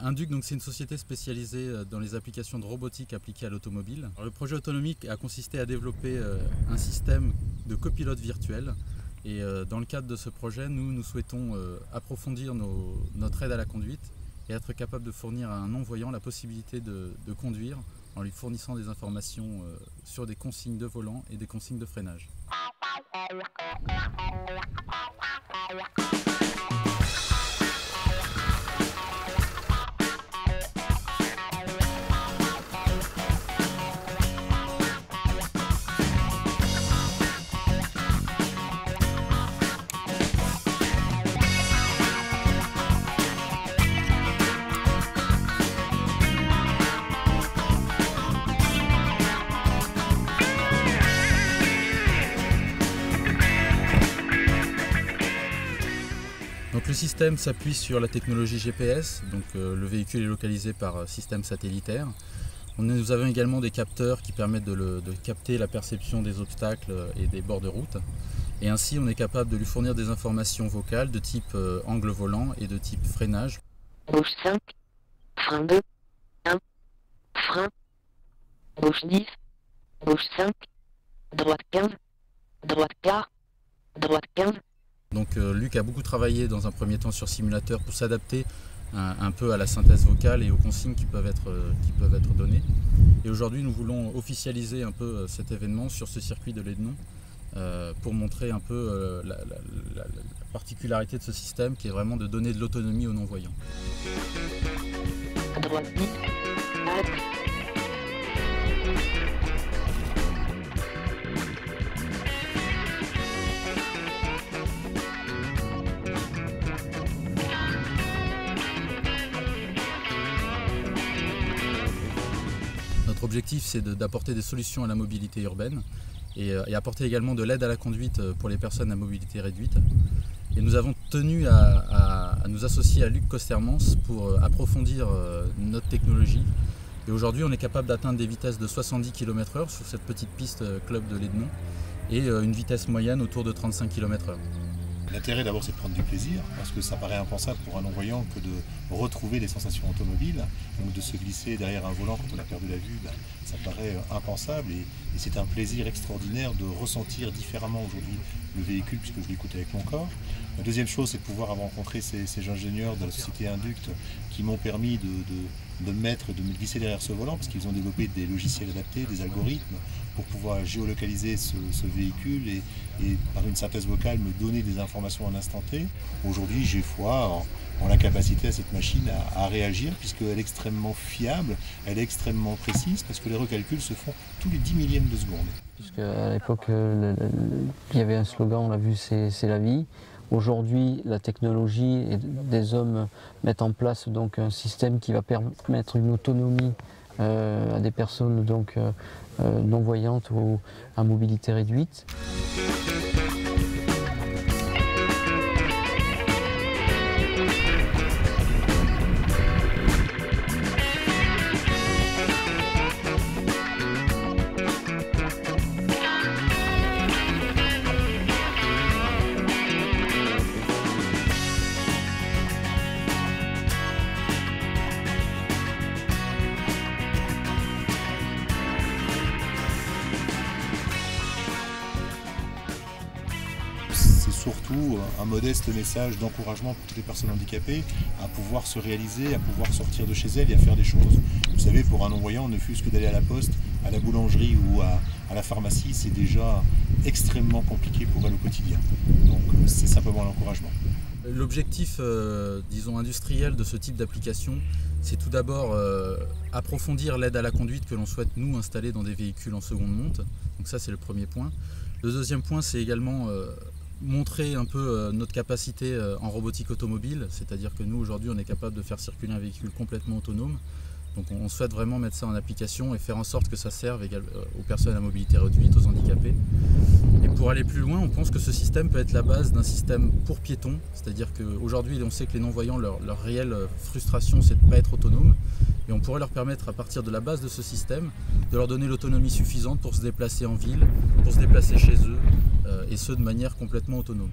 Induc, c'est une société spécialisée dans les applications de robotique appliquées à l'automobile. Le projet autonomique a consisté à développer un système de copilote virtuel. Et dans le cadre de ce projet, nous souhaitons approfondir notre aide à la conduite et être capable de fournir à un non-voyant la possibilité de conduire en lui fournissant des informations sur des consignes de volant et des consignes de freinage. Le système s'appuie sur la technologie GPS, le véhicule est localisé par système satellitaire. Nous avons également des capteurs qui permettent de capter la perception des obstacles et des bords de route. Et ainsi, on est capable de lui fournir des informations vocales de type angle volant et de type freinage. Gauche 5, frein 2, 1, frein, gauche 10, gauche 5, droite 15, droite quart, droite 15. Luc a beaucoup travaillé dans un premier temps sur simulateur pour s'adapter un peu à la synthèse vocale et aux consignes qui peuvent être données. Et aujourd'hui, nous voulons officialiser un peu cet événement sur ce circuit de l'Ednon pour montrer un peu la particularité de ce système qui est vraiment de donner de l'autonomie aux non-voyants. Droite 10, halte. Notre objectif, c'est d'apporter des solutions à la mobilité urbaine et apporter également de l'aide à la conduite pour les personnes à mobilité réduite. Et nous avons tenu à nous associer à Luc Costermans pour approfondir notre technologie. Et aujourd'hui, on est capable d'atteindre des vitesses de 70 km/h sur cette petite piste club de l'Ednon et une vitesse moyenne autour de 35 km/h. L'intérêt d'abord c'est de prendre du plaisir, parce que ça paraît impensable pour un non-voyant que de retrouver des sensations automobiles, donc de se glisser derrière un volant quand on a perdu la vue, ça paraît impensable et c'est un plaisir extraordinaire de ressentir différemment aujourd'hui le véhicule puisque je l'écoute avec mon corps. La deuxième chose c'est de pouvoir avoir rencontré ces ingénieurs de la société Induc qui m'ont permis de me glisser derrière ce volant parce qu'ils ont développé des logiciels adaptés, des algorithmes pour pouvoir géolocaliser ce véhicule et par une synthèse vocale me donner des informations à l'instant T. Aujourd'hui j'ai foi en la capacité à cette machine à réagir puisqu'elle est extrêmement fiable, elle est extrêmement précise parce que les recalculs se font tous les 10 millièmes de seconde. Puisque à l'époque il y avait un slogan, on l'a vu, c'est la vie. Aujourd'hui, la technologie et des hommes mettent en place donc un système qui va permettre une autonomie à des personnes non-voyantes ou à mobilité réduite. C'est surtout un modeste message d'encouragement pour toutes les personnes handicapées à pouvoir se réaliser, à pouvoir sortir de chez elles et à faire des choses. Vous savez, pour un non-voyant, ne fût-ce que d'aller à la poste, à la boulangerie ou à la pharmacie, c'est déjà extrêmement compliqué pour elle au quotidien. Donc c'est simplement l'encouragement. L'objectif, disons, industriel de ce type d'application, c'est tout d'abord approfondir l'aide à la conduite que l'on souhaite nous installer dans des véhicules en seconde monte. Donc ça, c'est le premier point. Le deuxième point, c'est également montrer un peu notre capacité en robotique automobile, c'est-à-dire que nous aujourd'hui on est capable de faire circuler un véhicule complètement autonome. Donc on souhaite vraiment mettre ça en application et faire en sorte que ça serve aux personnes à mobilité réduite, aux handicapés. Et pour aller plus loin, on pense que ce système peut être la base d'un système pour piétons, c'est-à-dire qu'aujourd'hui on sait que les non-voyants, leur réelle frustration c'est de ne pas être autonome. Et on pourrait leur permettre à partir de la base de ce système de leur donner l'autonomie suffisante pour se déplacer en ville, pour se déplacer chez eux et ce de manière complètement autonome.